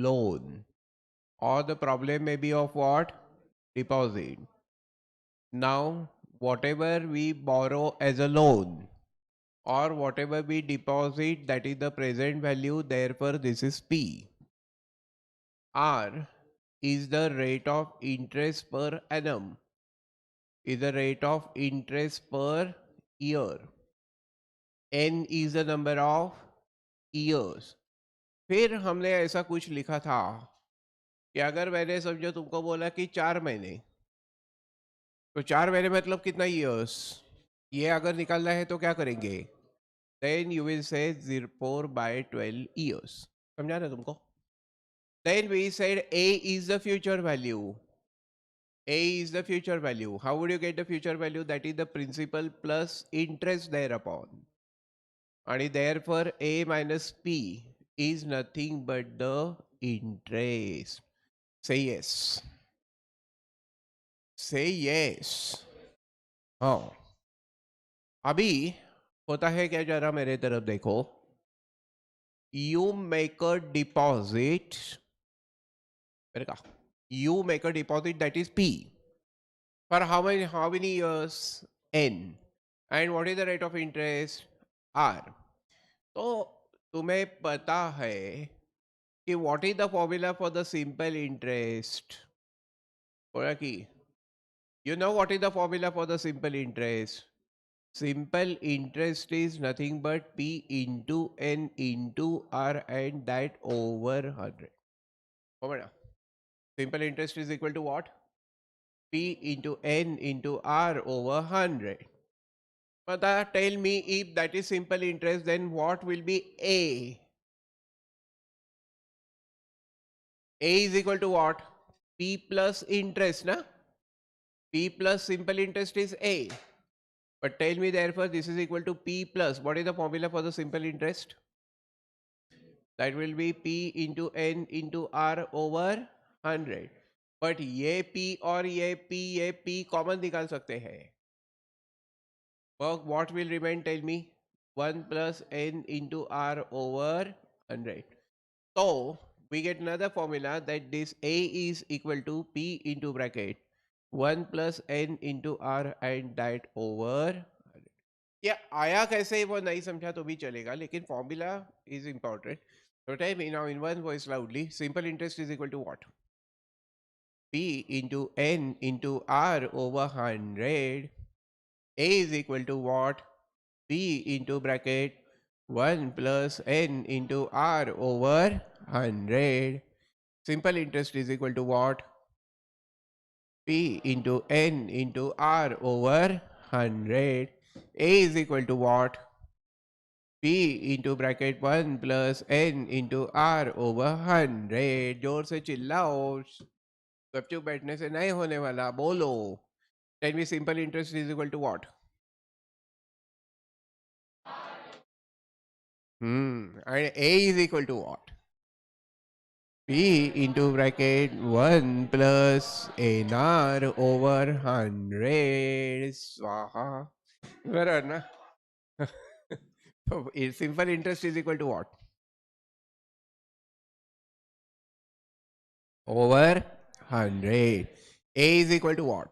loan, or the problem may be of what? Deposit. Now, whatever we borrow as a loan or whatever we deposit, that is the present value, therefore this is P. R is the rate of interest per annum, is the rate of interest per year. N is the number of years. फिर हमने ऐसा कुछ लिखा था कि अगर मैंने समझो तुमको बोला कि 4 महीने, तो 4 महीने मतलब कितना ईयर्स, ये अगर निकालना है तो क्या करेंगे? Then you will say 4/12 years. समझा ना तुमको? Then we said A is the future value. A is the future value. How would you get the future value? That is the principal plus interest thereupon. And therefore A minus P is nothing but the interest. Say yes. Say yes. हाँ, अभी होता है क्या, जरा मेरे तरफ देखो. You make a deposit. मेरे कहा, you make a deposit, that is P. For how many years? N. And what is the rate of interest? R. तो तुम्हें पता है कि what is the formula for the simple interest? बोला कि you know what is the formula for the simple interest? Simple interest is nothing but P into N into R, and that over 100. Oh, simple interest is equal to what? P into N into R over 100. But tell me, if that is simple interest, then what will be A? A is equal to what? P plus interest, na? P plus simple interest is A. But tell me, therefore, this is equal to P plus. What is the formula for the simple interest? That will be P into N into R over 100. But ये P और ये P common निकाल सकते हैं. What will remain? Tell me. 1 plus N into R over 100. So we get another formula that this A is equal to P into bracket 1 plus N into R, and that over 100. या आया कैसे वो नहीं समझा तो भी चलेगा, लेकिन formula is important. So tell me now in one voice loudly, simple interest is equal to what? P into N into R over 100. A is equal to what? P into bracket 1 plus N into R over 100. Simple interest is equal to what? P into N into R over 100. A is equal to what? P into bracket 1 plus N into R over 100. जोर से चिल्लाओ, गपचुप बैठने से नहीं होने वाला, बोलो. Tell me, simple interest is equal to what? And A is equal to what? P into bracket 1 plus NR over 100. Swaha. Barabar na? So simple interest is equal to what? Over 100. A is equal to what?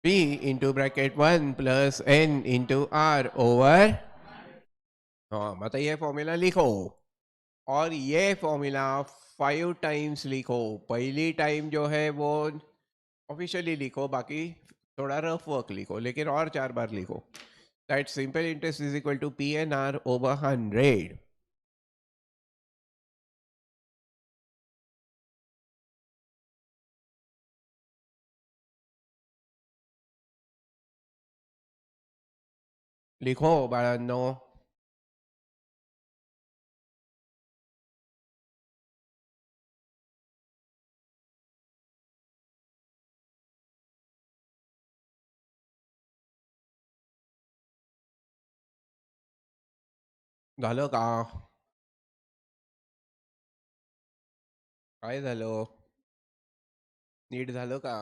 P into bracket 1 plus N into R over. हाँ, मतलब ये formula लिखो और ये formula 5 times लिखो. पहली time जो है वो ऑफिशियली लिखो, बाकी थोड़ा रफ वर्क लिखो, लेकिन और 4 बार लिखो. That simple interest is equal to P N R over 100. लिखो बाळांनो. झालं का? काय झालं? नीट झालं का?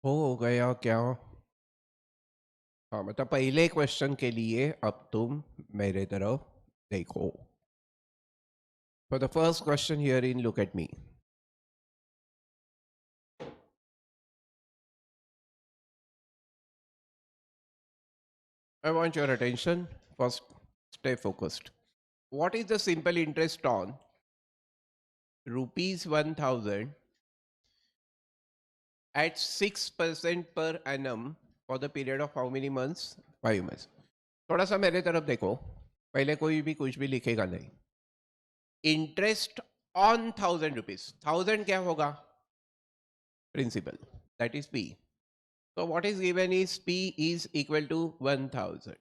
हो गया क्या? हाँ, मतलब पहले क्वेश्चन के लिए अब तुम मेरे तरफ देखो. For the first question herein, look at me. I want your attention. First, stay focused. What is the simple interest on rupees 1000 at 6% per annum for the period of how many months? 5 months. थोड़ा सा मेरे तरफ देखो. पहले कोई भी कुछ भी लिखेगा नहीं. Interest on 1000 rupees. 1000 क्या होगा? Principal. That is P. So what is given is P is equal to 1000.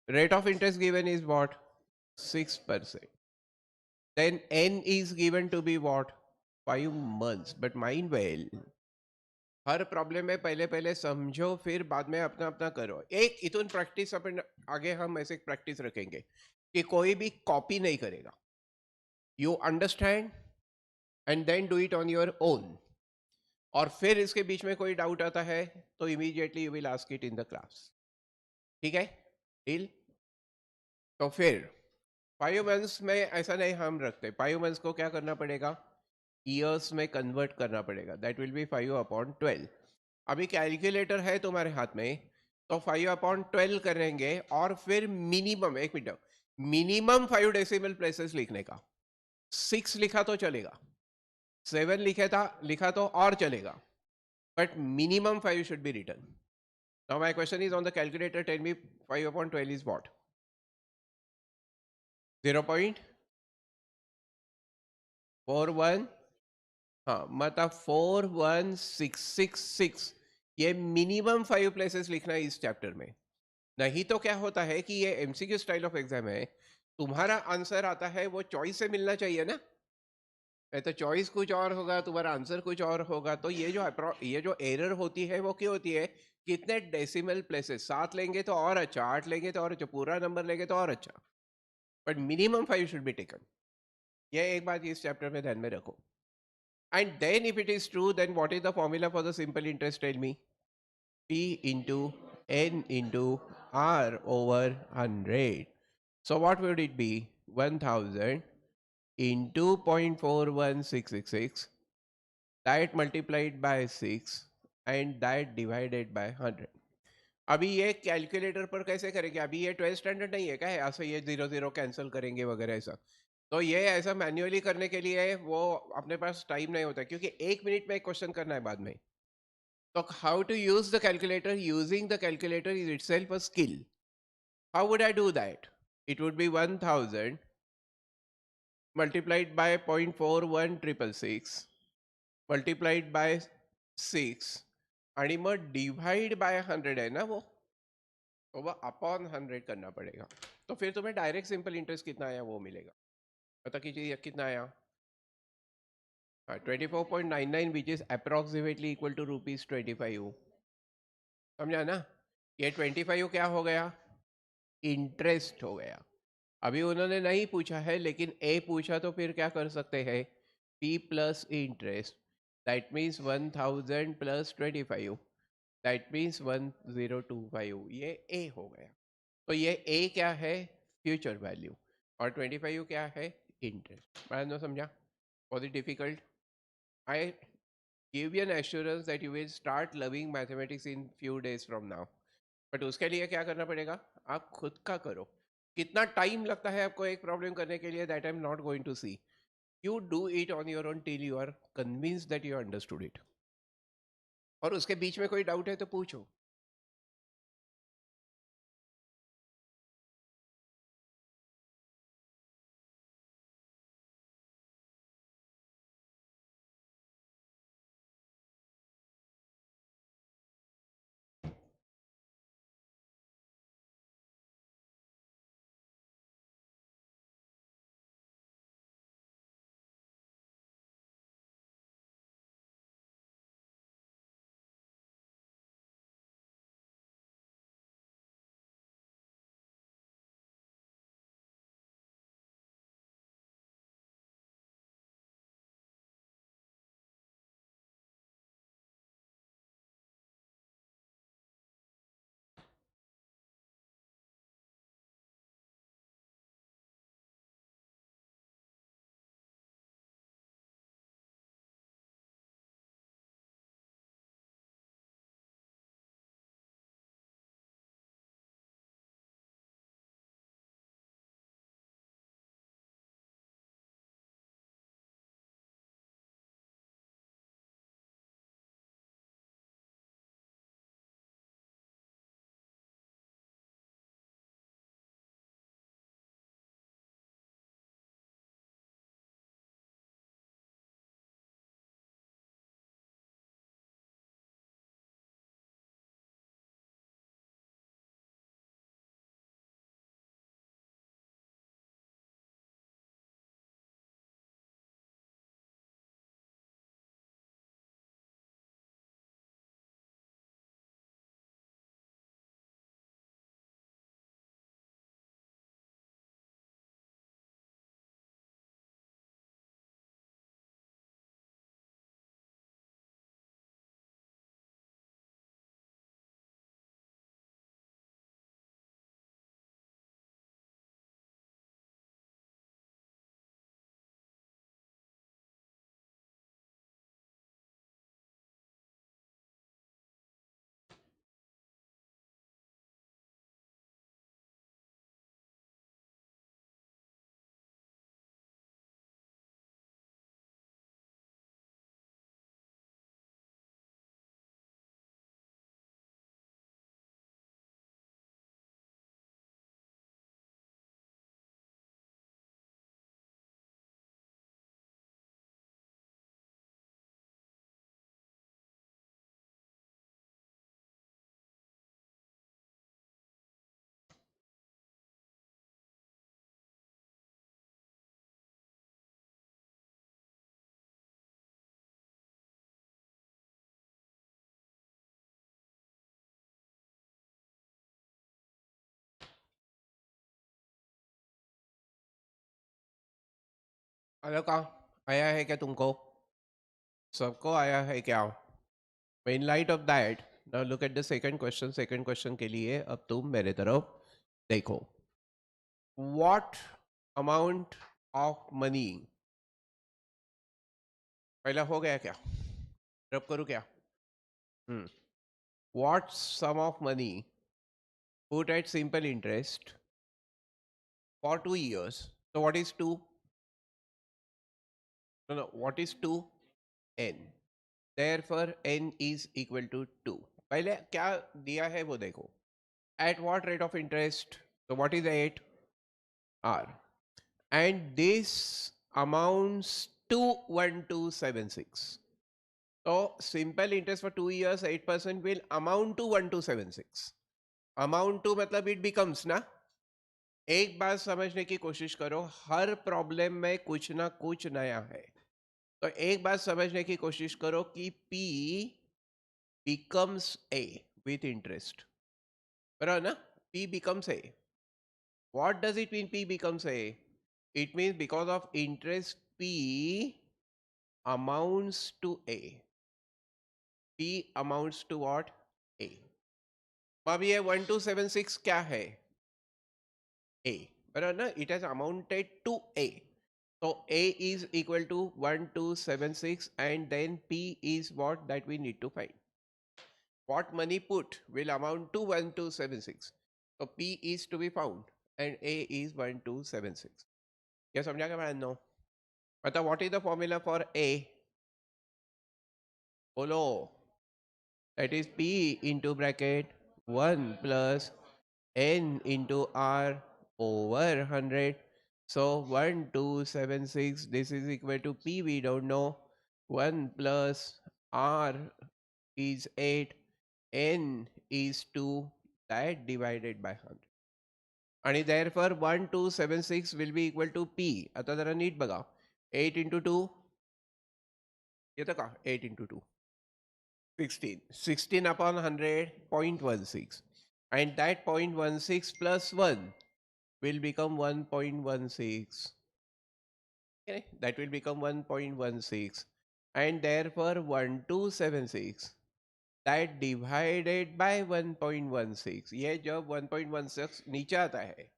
Rate of interest given is what? 6%. Then N is given to be what? 5 months. But mind well, her problem में पहले पहले समझो फिर बाद में अपना अपना करो. एक इतुन प्रैक्टिस अपन आगे हम ऐसे प्रैक्टिस रखेंगे कि कोई भी कॉपी नहीं करेगा. You understand and then do it on your own. और फिर इसके बीच में कोई डाउट आता है तो immediately you will ask it in the class. ठीक है? डील. तो फिर 5 मंथ्स में ऐसा नहीं हम रखते. 5 मंथ्स को क्या करना पड़ेगा? ईयर्स में कन्वर्ट करना पड़ेगा. That will be 5/12. अभी कैलकुलेटर है तुम्हारे हाथ में तो 5/12 करेंगे और फिर मिनिमम, एक मिनट, मिनिमम 5 डेसिमल प्लेसेस लिखने का. 6 लिखा तो चलेगा, 7 लिखा तो और चलेगा, but minimum 5 should be written. Now my question is on the calculator. Tell me 5/12 is what? 0.41. हाँ, मतलब 41666. ये मिनिमम 5 प्लेसेस लिखना है इस चैप्टर में. नहीं तो क्या होता है कि ये एमसीक्यू स्टाइल ऑफ एग्जाम है. तुम्हारा आंसर आता है वो चॉइस से मिलना चाहिए ना. नहीं तो चॉइस कुछ और होगा, तुम्हारा आंसर कुछ और होगा. तो ये जो एरर होती है वो क्यों होती है? कितने डेसिमल प्लेसेस. 7 लेंगे तो और अच्छा, 8 लेंगे तो और अच्छा, पूरा नंबर लेंगे तो और अच्छा, but minimum 5 should be taken. ये एक बात इस चैप्टर में ध्यान में रखो. And then if it is true, then what is the formula for the simple interest? Tell me. P into N into R over 100. So what would it be? 1000 into 0.41666, that multiplied by 6 and that divided by 100. अभी ये calculator पर कैसे करेंगे? अभी ये 12th standard नहीं है क्या? ऐसा ये 0 0 कैंसिल करेंगे वगैरह ऐसा. तो ये ऐसा मैन्युअली करने के लिए वो अपने पास टाइम नहीं होता, क्योंकि 1 मिनट में एक क्वेश्चन करना है बाद में. तो how to use the calculator? Using the calculator is itself a skill. How would I do that? It would be 1000 multiplied by 0.41666 multiplied by 6 आणि मग डिवाइड बाय 100 है ना वो. तो वह अपॉन 100 करना पड़ेगा. तो फिर तुम्हें डायरेक्ट सिंपल इंटरेस्ट कितना आया वो मिलेगा. पता कीजिए कितना आया. 24.99, which is approximately equal to ₹25. समझा ना? ये 25 क्या हो गया? इंटरेस्ट हो गया. अभी उन्होंने नहीं पूछा है, लेकिन ए पूछा तो फिर क्या कर सकते हैं? P plus interest, that means 1000 plus 25, that means 1025. ये ए हो गया. तो ये ए क्या है? Future value. और 25 क्या है? इंटरेस्ट. मैंने समझा? Was it difficult? I give you N assurance that you will start loving mathematics in few days from now. But उसके लिए क्या करना पड़ेगा? आप खुद का करो. कितना टाइम लगता है आपको एक प्रॉब्लम करने के लिए, that I am not going to see. You do it on your own till you are convinced that you understood it. और उसके बीच में कोई डाउट है तो पूछो. हेलो का आया है क्या तुमको? सबको आया है क्या? In light of that, now look at the second question. Second question के लिए अब तुम मेरे तरफ देखो. व्हाट अमाउंट ऑफ मनी, पहला हो गया क्या? रब करूँ क्या? What sum of money put at simple interest for 2 years. So what is 2? No, no, what is 2? N. Therefore, N is equal to 2. पहले क्या दिया है वो देखो. At what rate of interest? So what is 8? R. And this amounts to 1276. So simple interest for 2 years, 8% will amount to 1276. Amount to मतलब it becomes ना. एक बात समझने की कोशिश करो, हर प्रॉब्लम में कुछ ना कुछ नया है. तो एक बात समझने की कोशिश करो कि P becomes A with interest. बराबर ना? P becomes A. What does it mean P becomes A? It means because of interest P amounts to A. P amounts to what? A. अब ये 1276 क्या है? A. बराबर ना? It has amounted to A. So A is equal to 1276 and then P is what that we need to find. What money put will amount to 1276. So P is to be found and A is 1276. क्या समझा क्या मैं? No मतलब what is the formula for A? बोलो. That is P into bracket 1 plus N into R over 100. So 1276, this is equal to P, we don't know. 1 plus R is 8, N is 2, that divided by 100. And therefore 1276 will be equal to P. आता जरा NEET बघा. 8 into 2, येतं का? 8 into 2. 16. 16 upon 100, 0.16. And that 0.16 plus 1 will become 1.16. Okay, that will become 1.16. And therefore 1276, that divided by 1.16. ये जब 1.16 नीचे आता है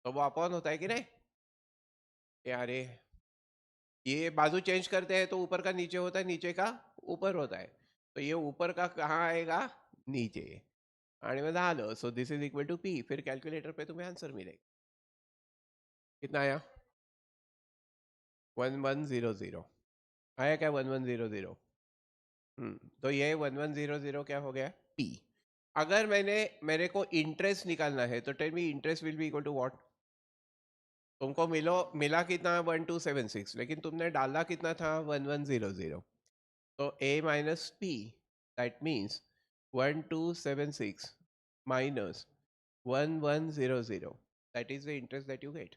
तो वो अपॉन होता है कि नहीं? यारे ये बाजू चेंज करते हैं तो ऊपर का नीचे होता है, नीचे का ऊपर होता है. तो ये ऊपर का कहाँ आएगा? नीचे. आणि मग झालं. So this is equal to P. फिर कैलकुलेटर पे तुम्हें आंसर मिलेगा. कितना आया? 1100. आया क्या? 1100. तो ये 1100 क्या हो गया? पी. अगर मेरे को इंटरेस्ट निकालना है तो tell me interest will be equal to what? तुमको मिला कितना? 1276, लेकिन तुमने डाला कितना था? 1100. तो A minus P, that means 1276 minus 1100. That is the interest that you get.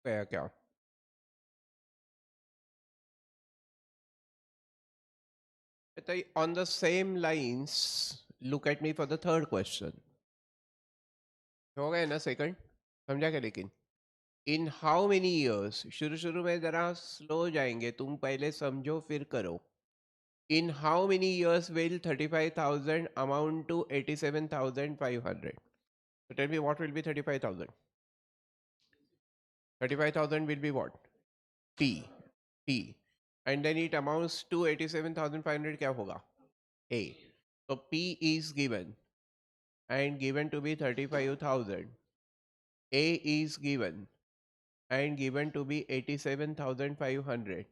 गया क्या? On the same lines, look at me for the third question. हो गया ना सेकंड? समझा क्या लेकिन? इन हाउ मेनी ईयर्स, शुरू शुरू में जरा स्लो जाएंगे, तुम पहले समझो फिर करो. In how many years will 35,000 amount to 87,500? So tell me what will be 35,000? 35,000 will be what? T. T. And then it amounts to 87,500 क्या होगा? A. So P is given and given to be 35,000. A is given and given to be 87,500.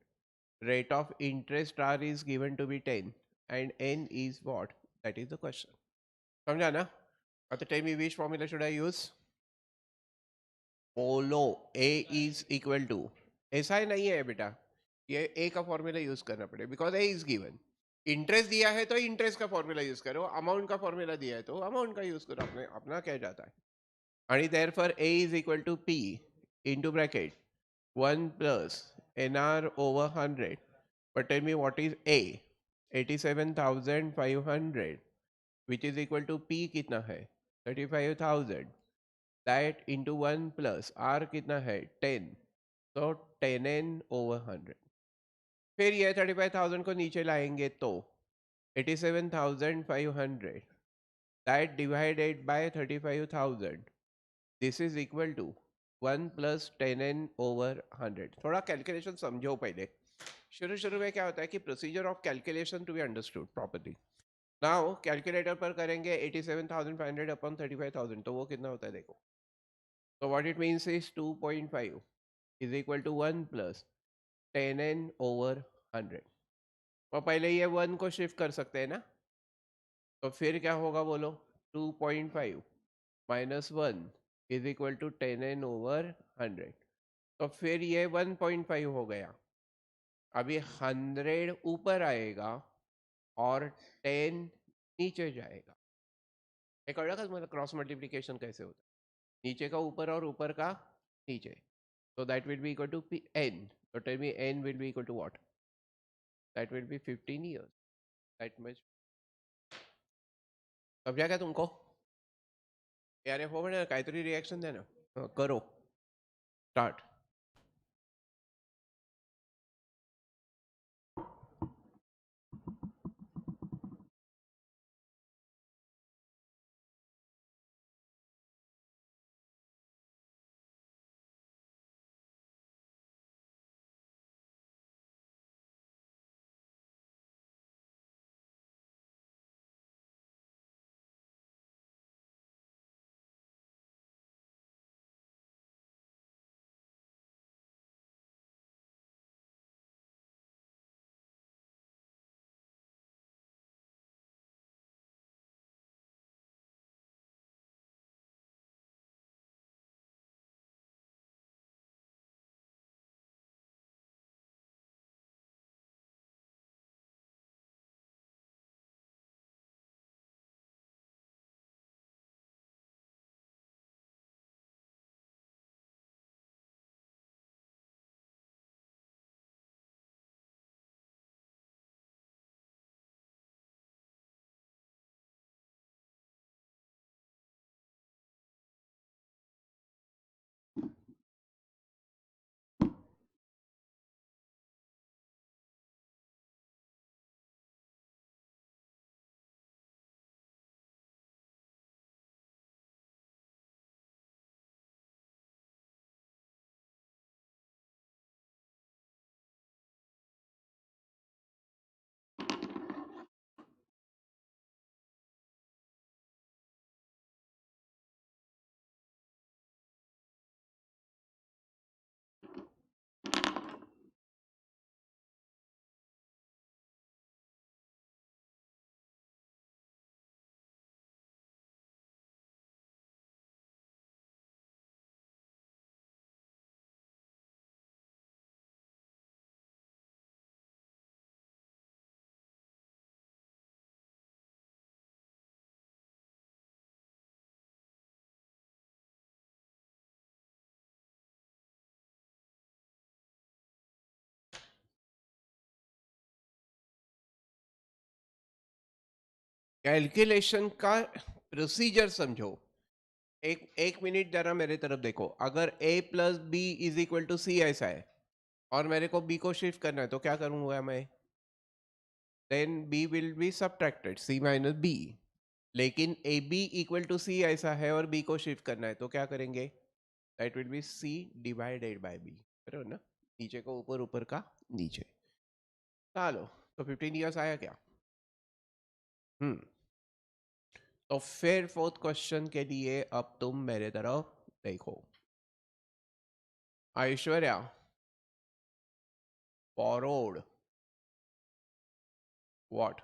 Rate of interest R is given to be 10 and N is what? That is the question. समझा ना? At the time which formula should I use? Polo A is equal to, ऐसा ही नहीं है बेटा, ये A का formula use करना पड़ेगा because A is given. Interest दिया है तो इंटरेस्ट का फॉर्मूला यूज करो, अमाउंट का फॉर्मूला दिया है तो अमाउंट का यूज करो, अपने अपना क्या जाता है. आणि therefore A is equal to P into bracket 1 plus NR over 100. But tell me what is A? 87,500 which is equal to P कितना है? 35,000. That into 1 plus R कितना है? 10. So 10n over 100. फिर ये 35,000 को नीचे लाएंगे तो 87,500 that divided by 35,000, this is equal to 1 plus 10n over 100. थोड़ा कैलकुलेशन समझो पहले. शुरू शुरू में क्या होता है कि procedure of calculation to be understood properly. Now calculator पर करेंगे 87,500 अपॉन 35,000, तो वो कितना होता है देखो. So what it means is 2.5 is equal to 1 plus 10n over 100. और पहले ये 1 को शिफ्ट कर सकते हैं ना, तो फिर क्या होगा बोलो. 2.5 minus 1 is equal to 10n over 100. तो फिर ये 1.5 हो गया. अभी 100 ऊपर आएगा और 10 नीचे जाएगा. एक और मतलब क्रॉस मल्टीप्लिकेशन कैसे होता है, नीचे का ऊपर और ऊपर का नीचे. So that will be equal to n. So tell me n will be equal to what? That will be 15 years. That much. समझा क्या तुमको? यार हो ना काहीतरी रिएक्शन देना. करो. स्टार्ट. कैलकुलेशन का प्रोसीजर समझो. एक एक मिनट जरा मेरे तरफ देखो. अगर a plus B is equal to C ऐसा है और मेरे को b को शिफ्ट करना है तो क्या करूंगा मैं? Then b will be subtracted c minus b. लेकिन A B equal to C ऐसा है और b को शिफ्ट करना है तो क्या करेंगे? That will be c divided by b. बराबर ना? नीचे को ऊपर, ऊपर का नीचे. चलो, तो 15 years आया क्या? हम्म. तो फिर फोर्थ क्वेश्चन के लिए अब तुम मेरे तरफ देखो. Aishwarya borrowed what?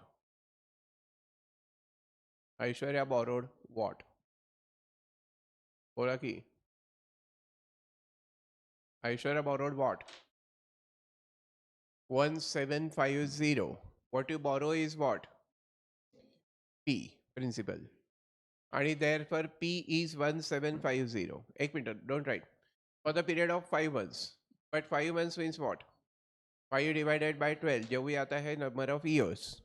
Aishwarya borrowed what? बोला कि Aishwarya borrowed what? 1750. What you borrow is what? P, principal. And therefore P is 1750. एक minute, don't write. For the period of 5 months. But 5 months means what? 5 divided by 12 जो भी आता है number of years.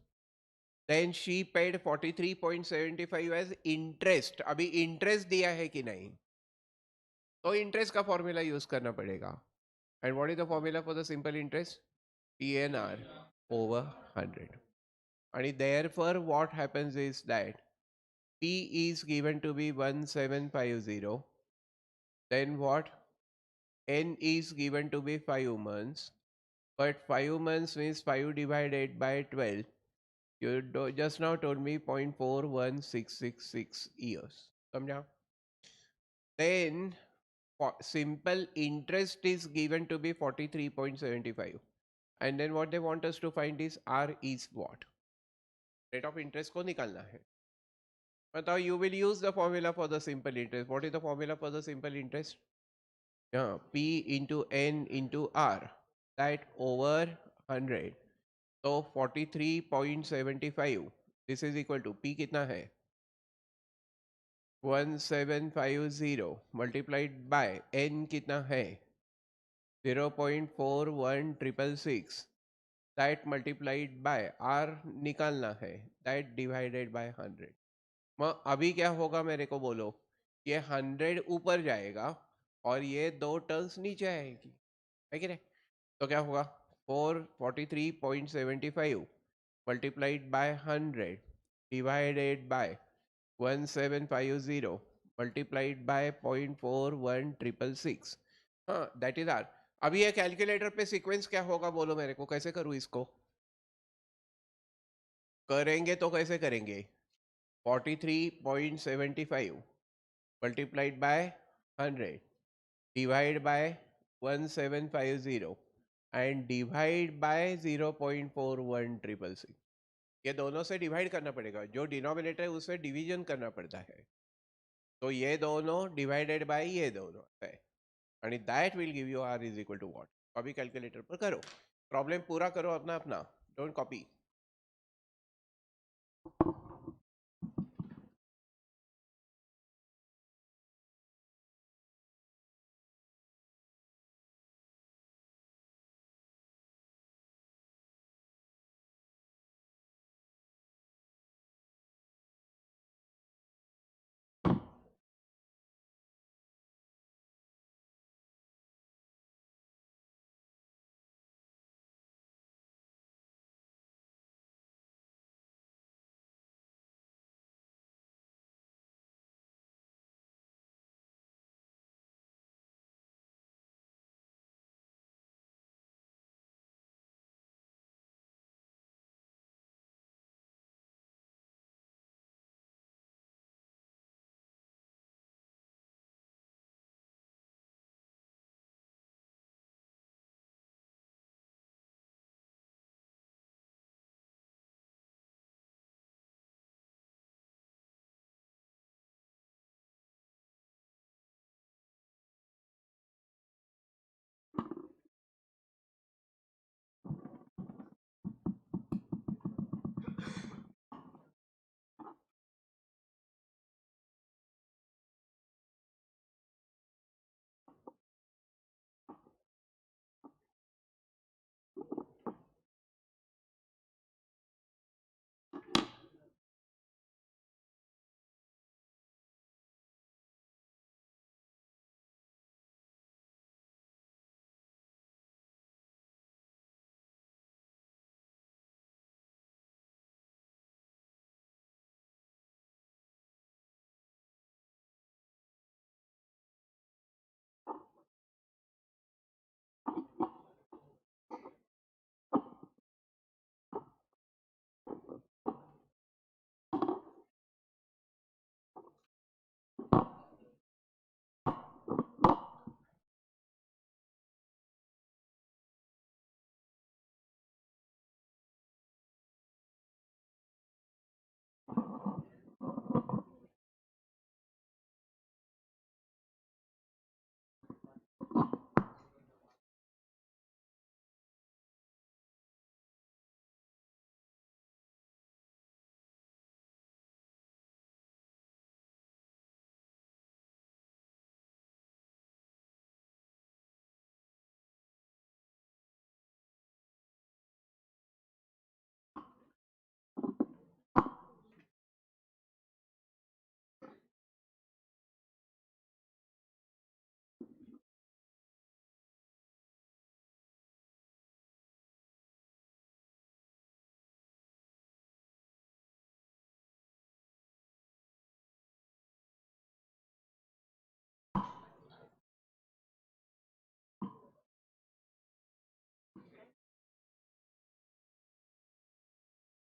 Then she paid 43.75 as interest. अभी interest दिया है कि नहीं? तो interest का formula use करना पड़ेगा. And what is the formula for the simple interest? PNR over 100. And therefore what happens is that P is given to be 1750. Then what? N is given to be 5 months. But 5 months means 5 divided by 12. You just now told me 0.41666 years. समझा? Then simple interest is given to be 43.75. And then what they want us to find is R is what? Rate of interest को निकालना है. बताओ, you will use the formula for the simple interest. What is the formula for the simple interest? Yeah, P into N into R. That over 100. So 43.75. This is equal to P कितना है? 1750 multiplied by N कितना है? 0.41666. That multiplied by R निकालना है. That divided by 100. अभी क्या होगा मेरे को बोलो. ये 100 ऊपर जाएगा और ये दो टर्म्स नीचे आएगी, है कि नहीं? तो क्या होगा? 443.75 multiplied by 100 divided by 1750 multiplied by 0.41666. हाँ, दैट इज आर. अभी ये कैलकुलेटर पे सीक्वेंस क्या होगा बोलो मेरे को. कैसे करूँ इसको? करेंगे तो कैसे करेंगे? 43.75 multiplied by 100 divide by 1750 and divide by 0.41666. ये दोनों से डिवाइड करना पड़ेगा. जो डिनोमिनेटर है उससे डिवीजन करना पड़ता है. तो ये दोनों डिवाइडेड बाय ये दोनों है. And that will give you R is equal to what. अभी कैलकुलेटर पर करो. प्रॉब्लम पूरा करो अपना अपना. Don't copy.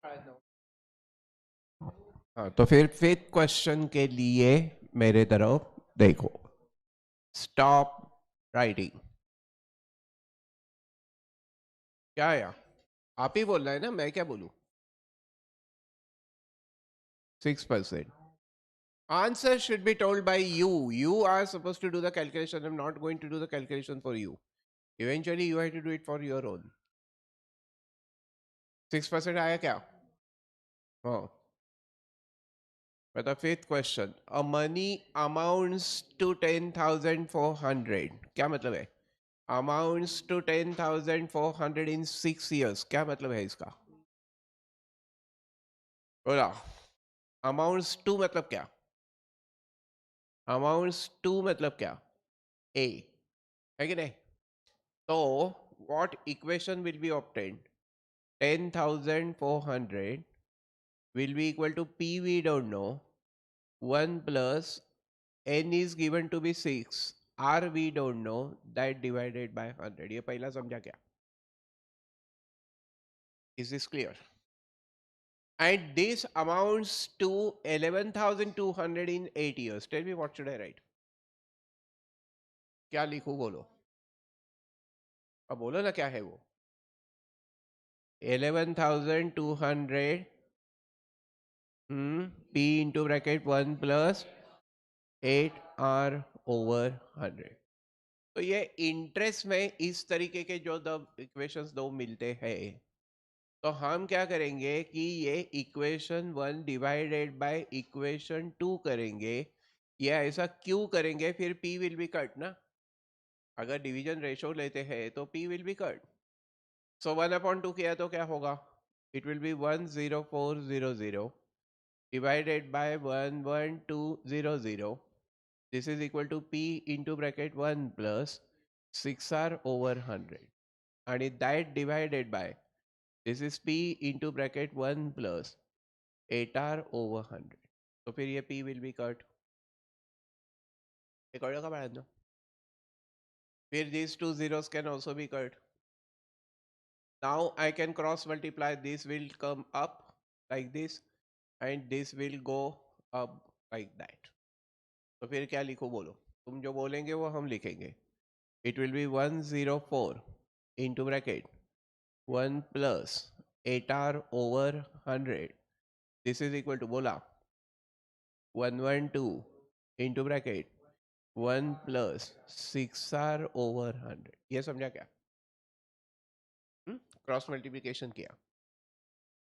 हाँ, तो फिर फिफ्थ क्वेश्चन के लिए मेरे तरफ देखो, स्टॉप राइटिंग। क्या है? आप ही बोल रहे हैं ना, मैं क्या बोलूं? 6%. Answer should be told by you. You are supposed to do the calculation. I'm not going to do the calculation for you. Eventually, you have to do it for your own. 6% आया क्या? हाँ. But the fifth question. A money amounts to 10,400. क्या मतलब है? Amounts to 10,400 in 6 years. क्या मतलब है इसका? बोला. Amounts to मतलब क्या? Amounts to मतलब क्या? A. है कि नहीं? So, what equation will be obtained? 10,400 will be equal to P we don't know, 1 plus N is given to be 6, R we don't know, that divided by 100. ये पहला समझा क्या? Is this clear? And this amounts to 11,200 in 8 years. Tell me, what should I write? क्या लिखूं बोलो? अब बोलो ना क्या है वो? 11,200 P into bracket 1 plus 8R/100. तो ये इंटरेस्ट में इस तरीके के जो द इक्वेशंस दो मिलते हैं, तो हम क्या करेंगे कि ये इक्वेशन 1 डिवाइडेड बाय इक्वेशन 2 करेंगे। ये ऐसा क्यों करेंगे? फिर P विल बी कट ना। अगर डिवीजन रेशो लेते हैं तो P विल बी कट। सो 1/2 किया तो क्या होगा? It will be 10400 divided by 11200. This is equal to P into bracket 1 plus 6R/100. And that divided by, this is P into bracket 1 plus 8R/100. तो फिर ये P will be cut. ये cut होगा बाहर ना? फिर these two zeros can also be cut. Now I can cross multiply. This will come up like this and this will go up like that. तो फिर क्या लिखो बोलो? तुम जो बोलेंगे वो हम लिखेंगे. It will be 104 into bracket 1 plus 8R/100. This is equal to बोला 112 into bracket 1 plus 6R/100. ये समझा क्या? क्रॉस मल्टीप्लिकेशन किया.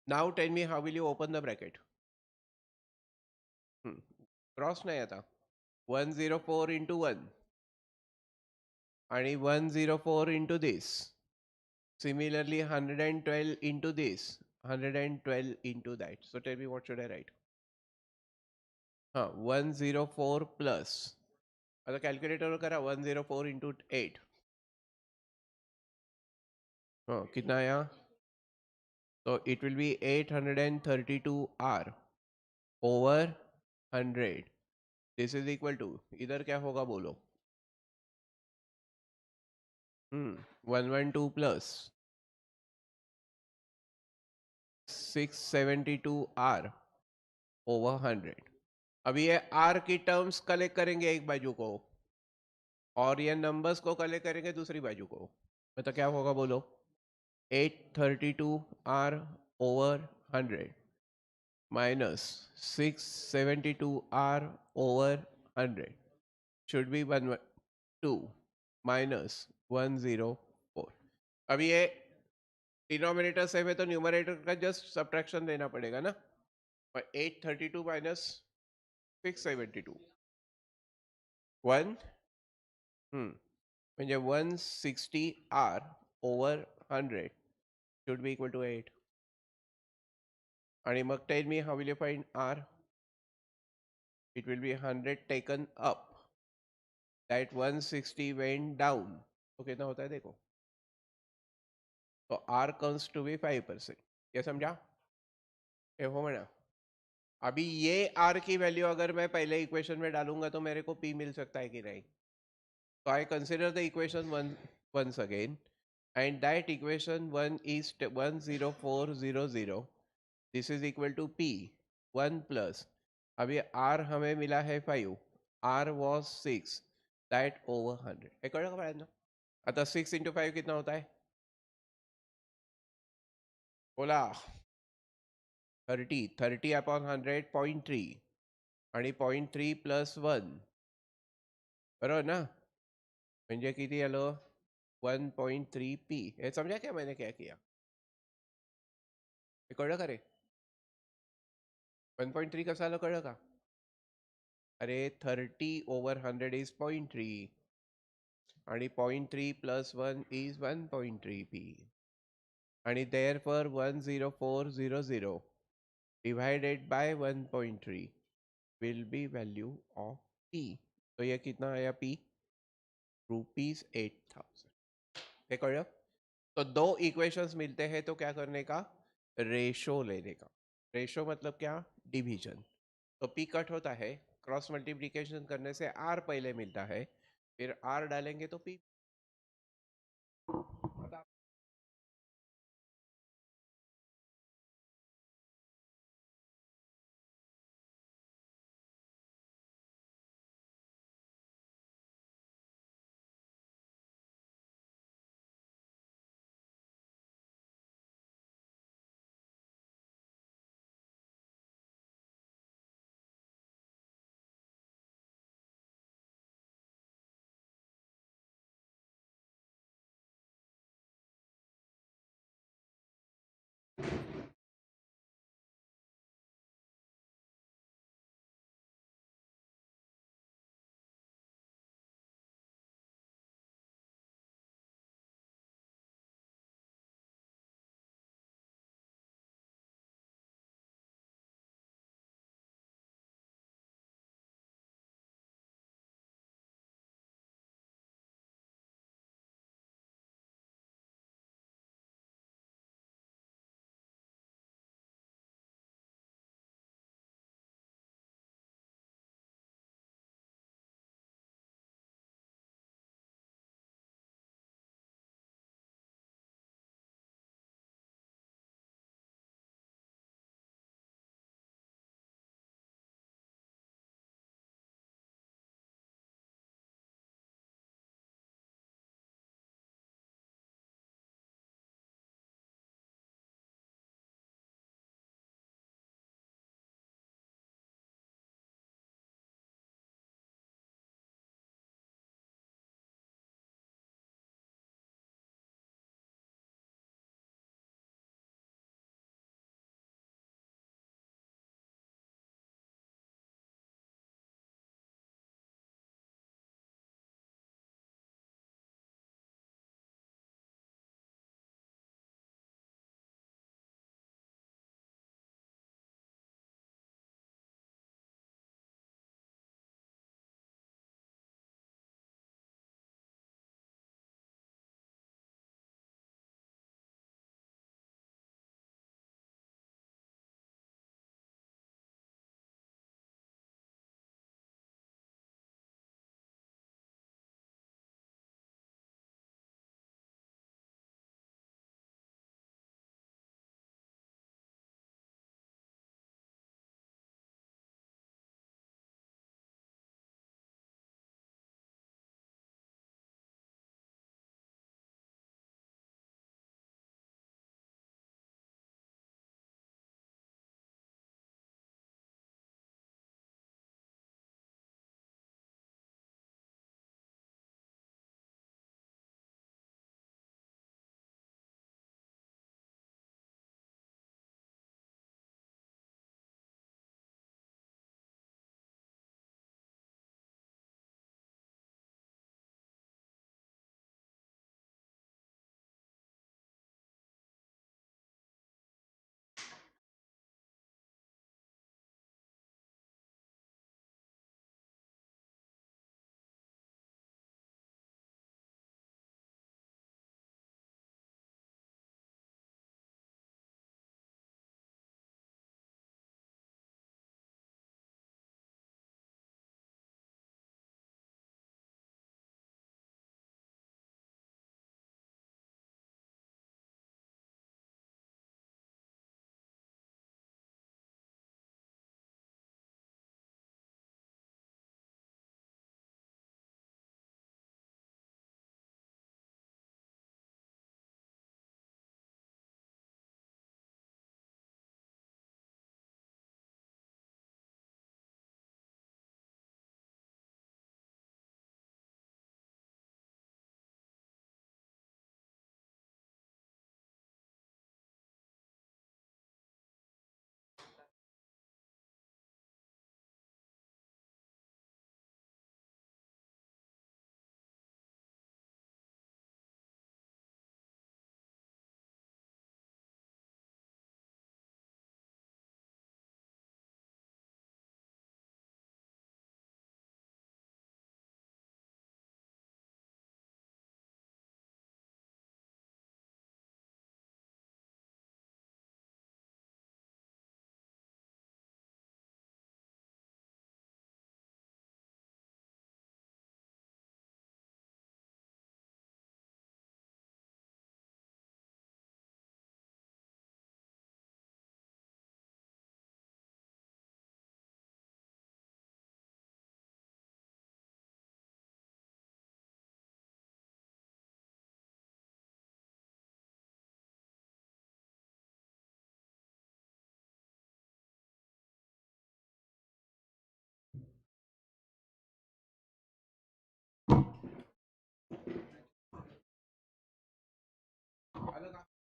Now tell me how will you open the bracket? Cross नहीं आता. 104 into 1 आणि 104 into this. Similarly 112 into this, 112 into that. So tell me, what should I write? 104 plus, आता calculator करा, 104 into 8. कितना आया? तो it will be 832R/100. This is equal to, इधर क्या होगा बोलो? 112 plus 672R/100. अभी ये R की टर्म्स कलेक्ट करेंगे एक बाजू को और ये नंबर्स को कलेक्ट करेंगे दूसरी बाजू को. मतलब क्या होगा बोलो? 832R/100 minus 672R/100 should be 2 minus 104. अब ये डिनोमिनेटर सेम है तो न्यूमरेटर का जस्ट सब्ट्रैक्शन देना पड़ेगा ना. 832 minus 672 1 म्हणजे 160R/100 should be equal to 8. आणि मग tell me how will you find R? It will be 100 taken up. That 160 went down. तो कितना होता है देखो? तो R comes to be 5%. ये समझा? ये हो ना? अभी ये R की वैल्यू अगर मैं पहले इक्वेशन में डालूंगा तो मेरे को P मिल सकता है कि नहीं? So I consider the equation once again, and that equation 1 is 10400. This is equal to P 1 plus, अभी आर हमें मिला है 5, आर वॉज 6, दैट ओवर 100 हे कळलं का बाळांनो? आता 6 इंटू 5 कितना होता है? बोला. 30 अपॉन 100 0.3 आणि 0.3 प्लस 1 बरोबर ना, म्हणजे किती आलं? 1.3 पी. हे समझा क्या मैंने क्या किया? हे कळलं का रे? 1.3 कसं आलं कळलं का? अरे 30 ओवर 100 इज 0.3 आणि 0.3 प्लस 1 इज 1.3 पी आणि therefore 10400 divided by 1.3 will be value of p. तो ये कितना आया p? ₹8,000. ये कळलं? तो दो इक्वेशंस मिलते हैं तो क्या करने का? रेशो लेने का. रेशो मतलब क्या? डिवीजन. तो p कट होता है, क्रॉस मल्टीप्लिकेशन करने से r पहले मिलता है, फिर r डालेंगे तो p.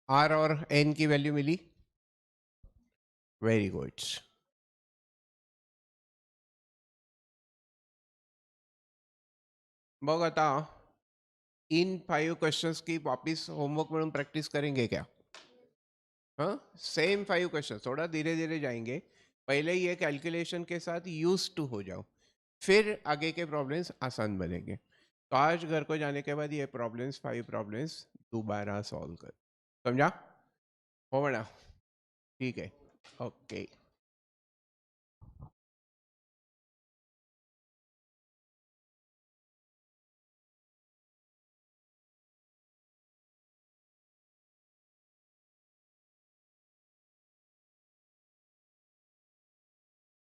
आर और एन की वैल्यू मिली, वेरी गुड। मग आता इन 5 क्वेश्चंस की वापिस होमवर्क म्हणून प्रैक्टिस करेंगे क्या? हाँ, सेम 5 क्वेश्चन, थोड़ा धीरे धीरे जाएंगे। पहले ये कैलकुलेशन के साथ यूज टू हो जाओ, फिर आगे के प्रॉब्लम्स आसान बनेंगे। तो आज घर को जाने के बाद ये प्रॉब्लम्स 5 प्रॉब्लम्स दोबारा सॉल्व कर, समझा? हो बना, ठीक है, ओके।